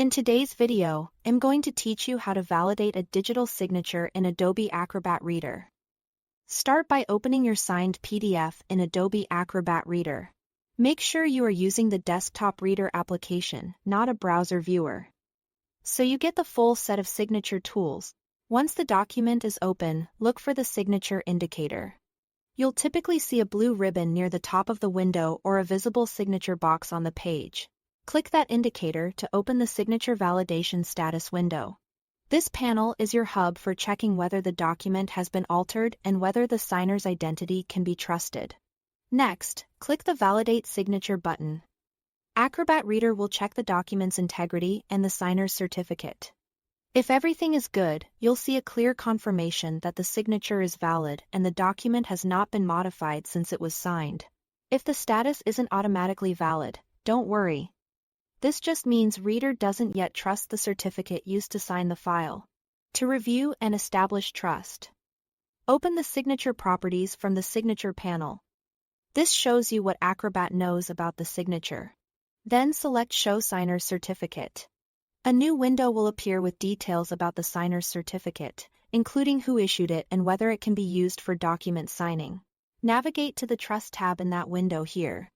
In today's video, I'm going to teach you how to validate a digital signature in Adobe Acrobat Reader. Start by opening your signed PDF in Adobe Acrobat Reader. Make sure you are using the desktop reader application, not a browser viewer, so you get the full set of signature tools. Once the document is open, look for the signature indicator. You'll typically see a blue ribbon near the top of the window or a visible signature box on the page. Click that indicator to open the Signature Validation Status window. This panel is your hub for checking whether the document has been altered and whether the signer's identity can be trusted. Next, click the Validate Signature button. Acrobat Reader will check the document's integrity and the signer's certificate. If everything is good, you'll see a clear confirmation that the signature is valid and the document has not been modified since it was signed. If the status isn't automatically valid, don't worry. This just means Reader doesn't yet trust the certificate used to sign the file. To review and establish trust, open the Signature properties from the Signature panel. This shows you what Acrobat knows about the signature. Then select Show Signer's Certificate. A new window will appear with details about the signer's certificate, including who issued it and whether it can be used for document signing. Navigate to the Trust tab in that window here.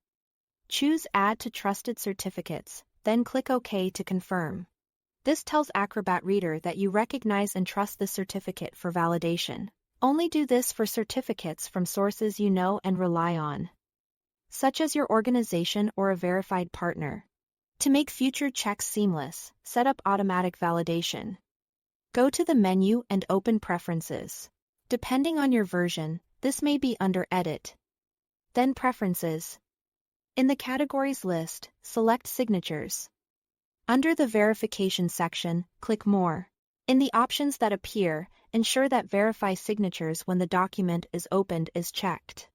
Choose Add to Trusted Certificates, then click OK to confirm. This tells Acrobat Reader that you recognize and trust the certificate for validation. Only do this for certificates from sources you know and rely on, such as your organization or a verified partner. To make future checks seamless, set up automatic validation. Go to the menu and open Preferences. Depending on your version, this may be under Edit. Then Preferences. In the Categories list, select Signatures. Under the Verification section, click More. In the options that appear, ensure that Verify Signatures when the document is opened is checked.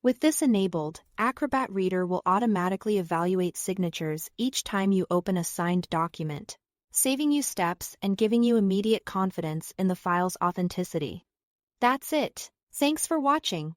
With this enabled, Acrobat Reader will automatically evaluate signatures each time you open a signed document, saving you steps and giving you immediate confidence in the file's authenticity. That's it. Thanks for watching.